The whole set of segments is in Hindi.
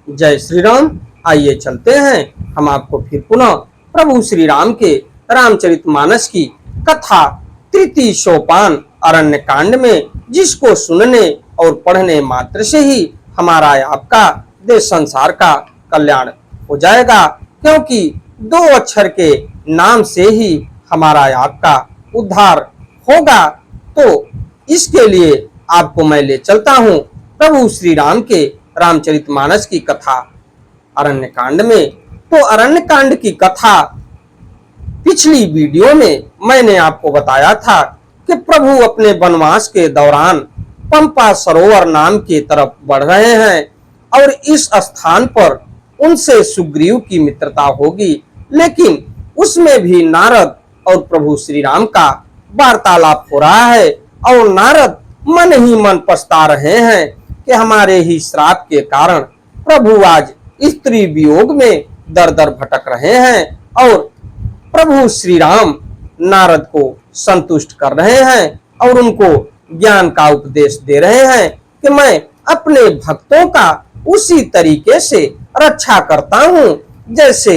जय श्री राम। आइए चलते हैं हम आपको फिर पुनः प्रभु श्री राम के रामचरितमानस की कथा तृतीय सोपान अरण्य कांड में, जिसको सुनने और पढ़ने मात्र से ही हमारा आपका देश संसार का कल्याण हो जाएगा, क्योंकि 2 अक्षर के नाम से ही हमारा आपका उद्धार होगा। तो इसके लिए आपको मैं ले चलता हूँ प्रभु श्री राम के रामचरितमानस की कथा अरण्य कांड में। तो अरण्य कांड की कथा पिछली वीडियो में मैंने आपको बताया था कि प्रभु अपने वनवास के दौरान पंपा सरोवर नाम की तरफ बढ़ रहे हैं और इस स्थान पर उनसे सुग्रीव की मित्रता होगी, लेकिन उसमें भी नारद और प्रभु श्री राम का वार्तालाप हो रहा है और नारद मन ही मन पछता रहे हैं कि हमारे ही श्राप के कारण प्रभु आज स्त्री वियोग में दर दर भटक रहे हैं और प्रभु श्री राम नारद को संतुष्ट कर रहे हैं और उनको ज्ञान का उपदेश दे रहे हैं कि मैं अपने भक्तों का उसी तरीके से रक्षा करता हूं जैसे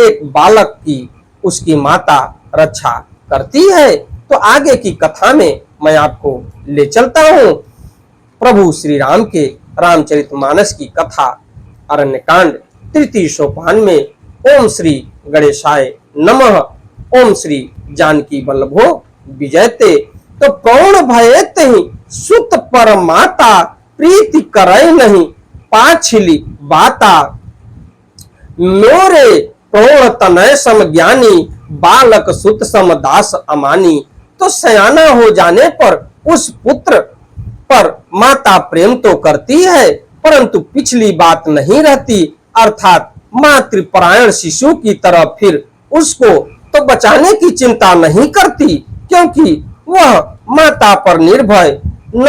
एक बालक की उसकी माता रक्षा करती है। तो आगे की कथा में मैं आपको ले चलता हूं प्रभु श्री राम के रामचरितमानस की कथा अरण्य कांड तृतीय सोपान में। ओम श्री गणेशाय नमः। ओम श्री जानकी वल्लभो विजयते। तो प्रौण भयत ही सुत पर माता प्रीति करय नहीं पाछिली बाता। मोरे प्रौण तनय सम ज्ञानी बालक सुत सम दास अमानी। तो सयाना हो जाने पर उस पुत्र पर माता प्रेम तो करती है परंतु पिछली बात नहीं रहती, अर्थात मातृपरायण शिशु की तरह फिर उसको तो बचाने की चिंता नहीं करती, क्योंकि वह माता पर निर्भय न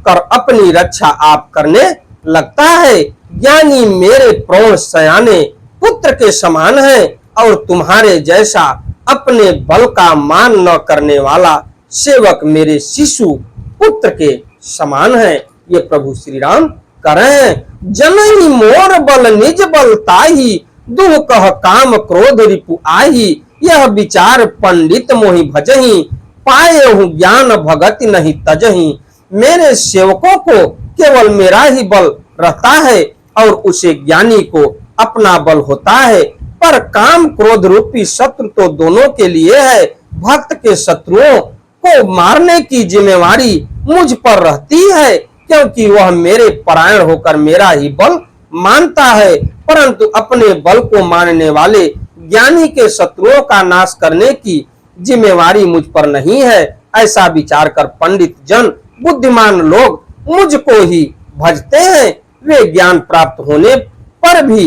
कर अपनी रक्षा आप करने लगता है। ज्ञानी मेरे प्रौण सयाने पुत्र के समान है और तुम्हारे जैसा अपने बल का मान न करने वाला सेवक मेरे शिशु पुत्र के समान है। ये प्रभु श्री राम कह रहे हैं। जननी मोर बल निज बल ताही दुह कह काम क्रोध रिपु आही। यह विचार पंडित मोहि भजही पाए हूँ ज्ञान भगति नहीं तजही। मेरे सेवकों को केवल मेरा ही बल रहता है और उसे ज्ञानी को अपना बल होता है, पर काम क्रोध रूपी शत्रु तो दोनों के लिए है। भक्त के शत्रुओं को मारने की जिम्मेवारी मुझ पर रहती है, क्योंकि वह मेरे परायण होकर मेरा ही बल मानता है, परंतु अपने बल को मानने वाले ज्ञानी के शत्रुओं का नाश करने की जिम्मेवारी मुझ पर नहीं है। ऐसा विचार कर पंडित जन बुद्धिमान लोग मुझको ही भजते हैं। वे ज्ञान प्राप्त होने पर भी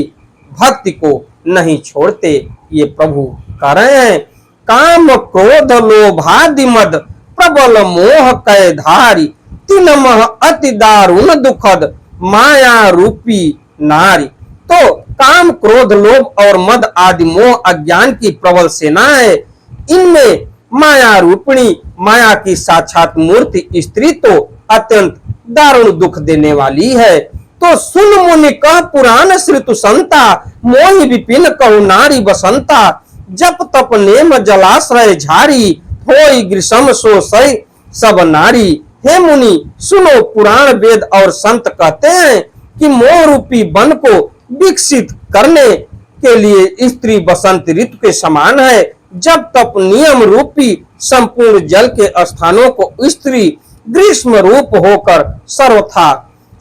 भक्ति को नहीं छोड़ते। ये प्रभु कह रहे हैं। काम क्रोध लोभादि मद प्रबल मोह कै धारी। तीन मह अति दारुण दुखद माया रूपी नारी। तो काम क्रोध लोभ और मद आदि मोह अज्ञान की प्रबल सेना है। इनमें माया रूपिणी माया की साक्षात मूर्ति स्त्री तो अत्यंत दारुण दुख देने वाली है। तो सुन मुनि कह पुराण श्रुतु संता मोहि विपिन कहु नारी बसंता। जप तप नेम जलाश्रय झारी होई ग्रीष्म सो सई सब नारी। हे मुनि सुनो, पुराण वेद और संत कहते हैं कि मोह रूपी वन को विकसित करने के लिए स्त्री बसंत ऋतु के समान है। जब तप नियम रूपी संपूर्ण जल के स्थानों को स्त्री ग्रीष्म रूप होकर सर्वथा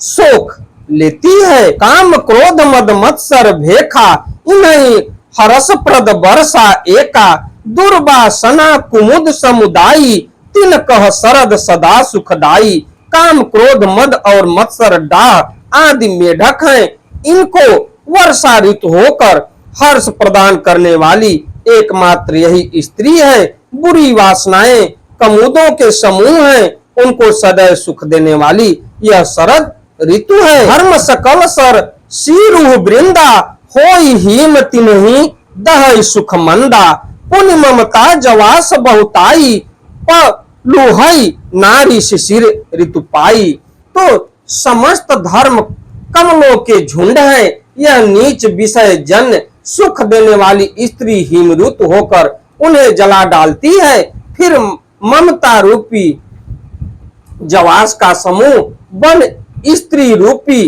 सोख लेती है। काम क्रोध मद मत्सर भेखा इन्हीं हरस प्रद वर्षा एका। दुर्वासना कुमुद समुदायी तिन कह शरद सदा सुखदाई। काम क्रोध मद और मत्सर डाह आदि मेढक हैं। इनको वर्षा ऋतु होकर हर्ष प्रदान करने वाली एकमात्र यही स्त्री है। बुरी वासनाएं कमुदों के समूह हैं, उनको सदैव सुख देने वाली यह शरद ऋतु है। धर्म सकल सर सीरुह वृंदा होई हिम तिन्ही दह सुख मंदा। पुण्य ममता जवास बहुताई लुहई नारी शिशिर ऋतु पाई। तो समस्त धर्म कमलों के झुंड हैं, यह नीच विषय जन्य सुख देने वाली स्त्री हिमरुत होकर उन्हें जला डालती है। फिर ममता रूपी जवास का समूह बन स्त्री रूपी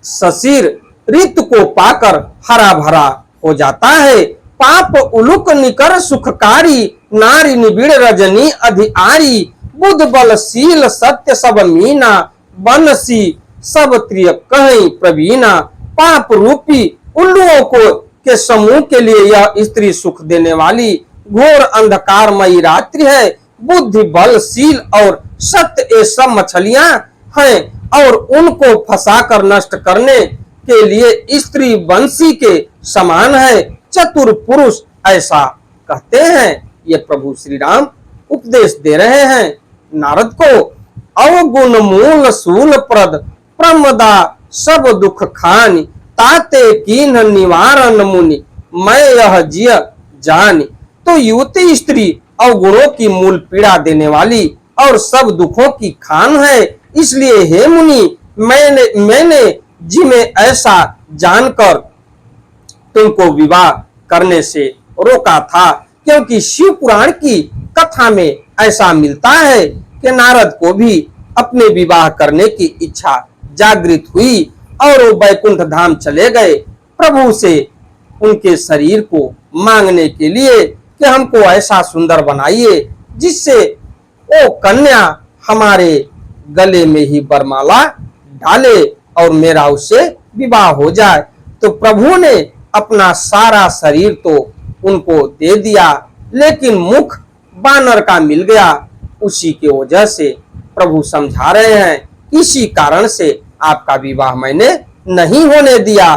ससीर ऋतु को पाकर हरा भरा हो जाता है। पाप उलुक निकर सुखकारी नारी निबिड़ रजनी अधिआरी बुध बलशील सत्य सब मीना बनसी सब त्रिय कहीं प्रवीणा। पाप रूपी उल्लुओं को के समूह के लिए यह स्त्री सुख देने वाली घोर अंधकारमयी रात्रि है। बुद्धि बलशील और सत्य ये सब मछलियां हैं और उनको फंसाकर नष्ट करने के लिए स्त्री बंसी के समान है। चतुर पुरुष ऐसा कहते हैं। ये प्रभु श्री राम उपदेश दे रहे हैं नारद को। अवगुण मूल सूल प्रद प्रमदा सब दुख खानी ताते कीन निवारण मुनि मैं यह जिय जानी। तो युवती स्त्री अवगुणों की मूल पीड़ा देने वाली और सब दुखों की खान है। इसलिए हे मुनि मैंने जिन्हें ऐसा जानकर तुमको विवाह करने से रोका था, क्योंकि शिव पुराण की कथा में ऐसा मिलता है कि नारद को भी अपने विवाह करने की इच्छा जागृत हुई और वो बैकुंठ धाम चले गए प्रभु से उनके शरीर को मांगने के लिए कि हमको ऐसा सुंदर बनाइए जिससे वो कन्या हमारे गले में ही वरमाला डाले और मेरा उससे विवाह हो जाए। तो प्रभु ने अपना सारा शरीर तो उनको दे दिया, लेकिन मुख बानर का मिल गया। उसी की वजह से प्रभु समझा रहे हैं, इसी कारण से आपका विवाह मैंने नहीं होने दिया।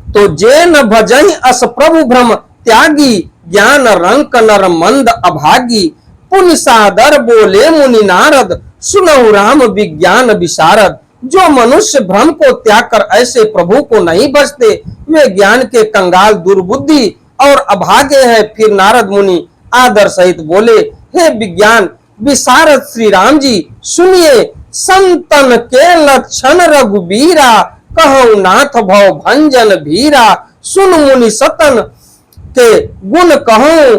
तो जे न भजई अस प्रभु भ्रम त्यागी ज्ञान रंक नर मंद अभागी पुण्य सादर बोले मुनि नारद सुनहु राम विज्ञान विशारद। जो मनुष्य भ्रम को त्याग कर ऐसे प्रभु को नहीं भजते वे ज्ञान के कंगाल दुर्बुद्धि और अभागे हैं। फिर नारद मुनि आदर सहित बोले, हे विज्ञान विशारद श्री राम जी सुनिए, संतन के लक्षण रघुबीरा कहु नाथ भव भंजन भीरा। सुन मुनि सतन के गुण कहूं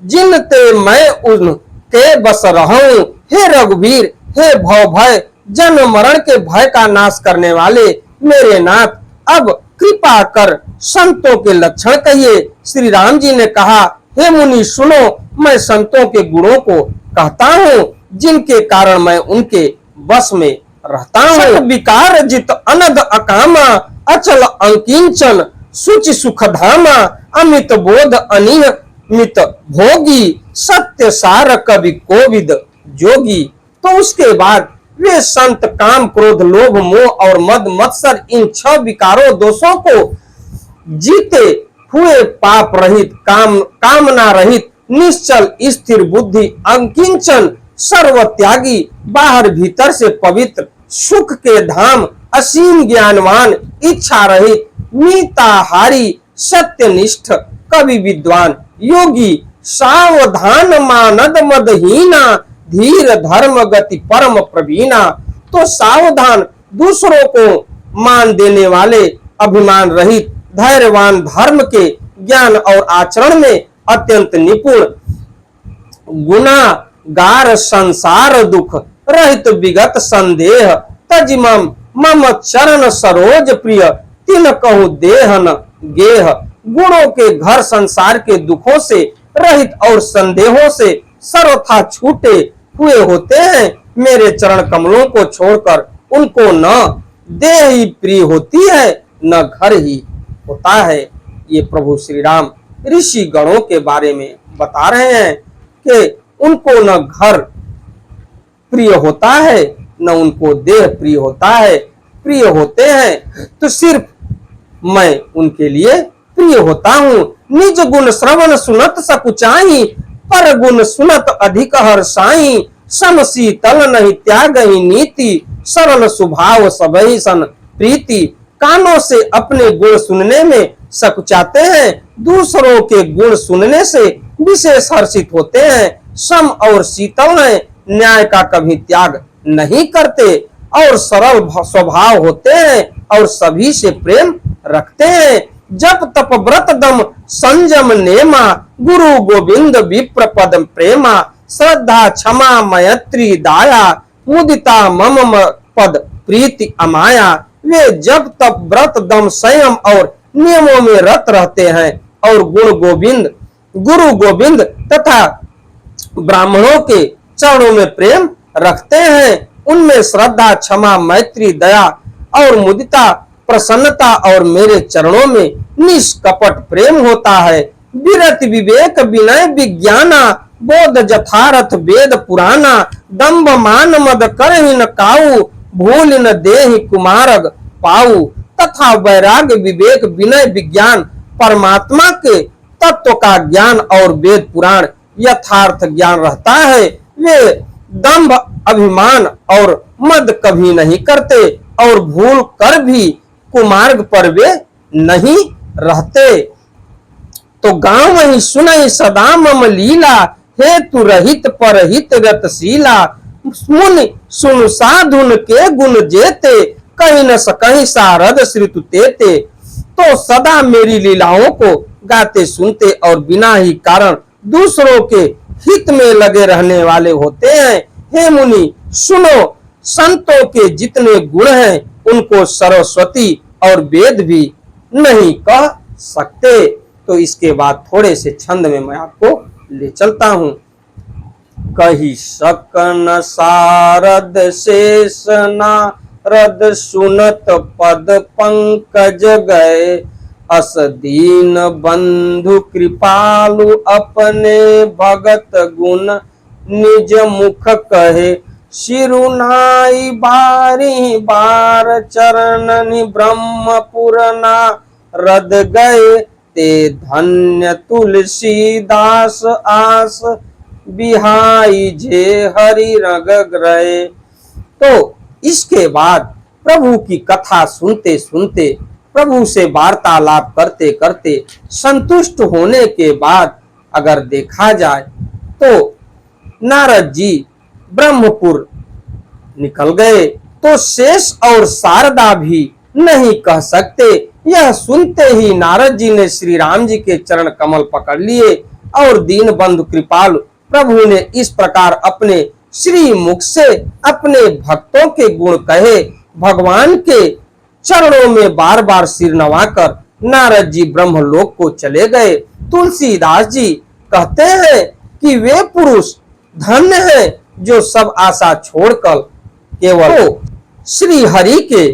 जिन ते मैं उन के बस रहूं। हे रघुवीर हे भव भय जन्म मरण के भय का नाश करने वाले मेरे नाथ, अब कृपा कर संतों के लक्षण कहिए। श्री राम जी ने कहा, हे मुनि सुनो, मैं संतों के गुणों को कहता हूँ जिनके कारण मैं उनके बस में रहता हूँ। विकार जित अनद अकामा अचल अंकिंचन सुचि सुख धामा अमित बोध अनियमित भोगी सत्य सार कवि कोविद जोगी। तो उसके बाद वे संत काम क्रोध लोभ मोह और मद मत्सर इन 6 विकारों दोषों को जीते हुए पाप रहित कामना रहित निश्चल स्थिर बुद्धि अंकिंचन सर्व त्यागी बाहर भीतर से पवित्र सुख के धाम असीम ज्ञानवान इच्छा रहित मीताहारी सत्यनिष्ठ कवि विद्वान योगी सावधान मानद मदहीना धीर धर्म गति परम प्रवीणा। तो सावधान दूसरों को मान देने वाले अभिमान रहित धैर्यवान धर्म के ज्ञान और आचरण में अत्यंत निपुण गुनागार संसार दुख रहित विगत संदेह तजिमम मम चरण सरोज प्रिय तिन कहु देहन गेह। गुणों के घर संसार के दुखों से रहित और संदेहों से सर्वथा छूटे हुए होते हैं। मेरे चरण कमलों को छोड़कर उनको न देह ही प्रिय होती है न घर ही होता है। ये प्रभु श्री राम ऋषि गणों के बारे में बता रहे हैं कि उनको न घर प्रिय होता है न उनको देह प्रिय होता है। प्रिय होते हैं तो सिर्फ मैं उनके लिए प्रिय होता हूँ। निज गुण श्रवण सुनत सकुचाई पर गुण सुनत अधिक हर्षाई। सम शीतल नहीं त्याग ही नीति सरल स्वभाव सबही सन प्रीति। कानों से अपने गुण सुनने में सकुचाते हैं, दूसरों के गुण सुनने से विशेष हर्षित होते हैं। सम और शीतल हैं, न्याय का कभी त्याग नहीं करते और सरल स्वभाव होते हैं और सभी से प्रेम रखते हैं। जप तप व्रत दम संयम नेमा, गुरु गोविंद विप्र पद प्रेमा, श्रद्धा क्षमा मैत्री दाया, मुदिता मम पद प्रीति अमाया। वे जप तप व्रत दम संयम और नियमों में रत रहते हैं और गुरु गोविंद तथा ब्राह्मणों के चरणों में प्रेम रखते हैं। उनमें श्रद्धा क्षमा मैत्री दया और मुदिता प्रसन्नता और मेरे चरणों में निष्कपट प्रेम होता है। विरत विवेक विनय विज्ञाना, बोध जथारथ वेद पुराना, दंभ मान मद करहि न काऊ, भूल न देहि कुमारग पाऊ। तथा वैराग्य विवेक विनय विज्ञान परमात्मा के तत्व का ज्ञान और वेद पुराण यथार्थ ज्ञान रहता है। वे दंभ अभिमान और मद कभी नहीं करते और भूल कर भी कुमार्ग पर वे नहीं रहते। तो गाँव ही सुनई सदा मम लीला, हेतु रहित परहित रतशीला। मुनि सुन साधुन के गुण जेते, कहीं न सकहीं सारद श्रुत तेते। तो सदा मेरी लीलाओं को गाते सुनते और बिना ही कारण दूसरों के हित में लगे रहने वाले होते हैं। हे मुनि सुनो, संतों के जितने गुण हैं उनको सरस्वती और वेद भी नहीं कह सकते। तो इसके बाद थोड़े से छंद में मैं आपको ले चलता हूं। कही सकन सारद शेष नारद, सुनत पद पंकज गए, अस दीन बंधु कृपालु, अपने भगत गुण निज मुख कहे। शिरुनाई बारी बार चरणनि, ब्रह्मपुर नारद गए, ते धन्य तुलसीदास आस, बिहाई जे हरि रग ग्रहे। तो इसके बाद प्रभु की कथा सुनते सुनते, प्रभु से वार्तालाप करते करते संतुष्ट होने के बाद अगर देखा जाए तो नारद जी ब्रह्मपुर निकल गए। तो शेष और शारदा भी नहीं कह सकते। यह सुनते ही नारद जी ने श्री राम जी के चरण कमल पकड़ लिए और दीन बंधु कृपालु प्रभु ने इस प्रकार अपने श्री मुख से अपने भक्तों के गुण कहे। भगवान के चरणों में बार बार सिर नवाकर नारद जी ब्रह्मलोक को चले गए। तुलसीदास जी कहते हैं कि वे पुरुष धन्य हैं जो सब आशा छोड़कर केवल श्री हरि के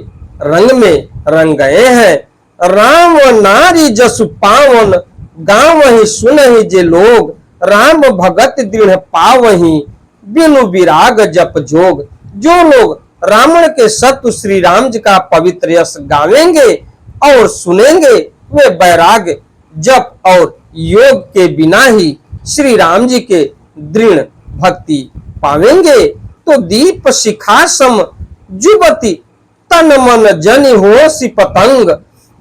रंग में रंग गए हैं। राम नारी जसु पावन, गाँव सुनहि जे लोग, राम भगत दृढ़ पावहि, बिनु विराग जप जोग। जो लोग रावण के शत्रु श्री राम जी का पवित्र यश गावेंगे और सुनेंगे, वे वैराग्य जप और योग के बिना ही श्री राम जी के दृढ़ भक्ति पावेंगे। तो दीप शिखा सम जुबती, तन मन जनि होसी पतंग,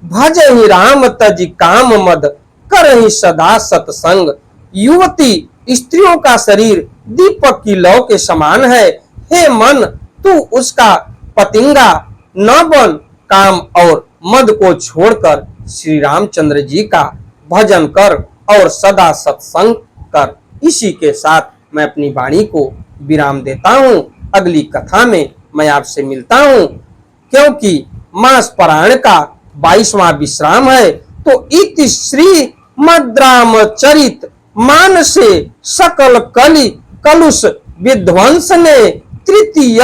भजहि राम तजि काम मद, करहि सदा सत्संग। युवती स्त्रियों का शरीर दीपक की लौ के समान है। हे मन, तू उसका पतिंगा न बन, काम और मद को छोड़कर श्री रामचंद्र जी का भजन कर और सदा सत्संग कर। इसी के साथ मैं अपनी वाणी को विराम देता हूँ। अगली कथा में मैं आपसे मिलता हूँ, क्योंकि मास पारायण का 22वां विश्राम है। तो इति श्री मद्राम चरित मानसे सकल कलि कलुष विध्वंस ने, तृतीय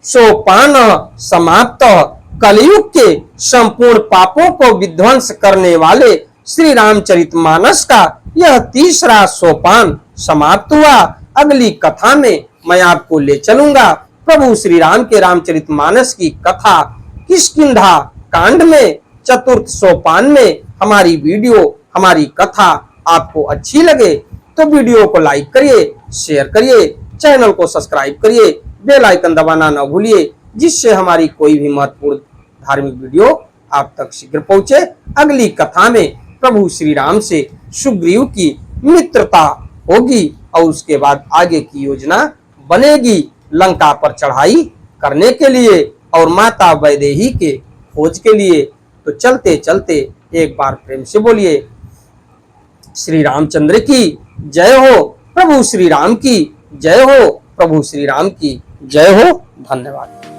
सोपान समाप्त। कलयुग के संपूर्ण पापों को विध्वंस करने वाले श्री रामचरितमानस का यह तीसरा सोपान समाप्त हुआ। अगली कथा में मैं आपको ले चलूंगा प्रभु श्री राम के रामचरितमानस की कथा किष्किंधा कांड में चतुर्थ सोपान में। हमारी वीडियो, हमारी कथा आपको अच्छी लगे तो वीडियो को लाइक करिए, शेयर करिए, चैनल को सब्सक्राइब करिए, बेल आइकन दबाना न भूलिए, जिससे हमारी कोई भी महत्वपूर्ण धार्मिक वीडियो आप तक शीघ्र पहुंचे। अगली कथा में प्रभु श्री राम से सुग्रीव की मित्रता होगी और उसके बाद आगे की योजना बनेगी, लंका पर चढ़ाई करने के लिए और माता वैदेही के खोज के लिए। तो चलते चलते एक बार प्रेम से बोलिए श्री रामचंद्र की जय हो, प्रभु श्री राम की जय हो, प्रभु श्री राम की जय हो। धन्यवाद।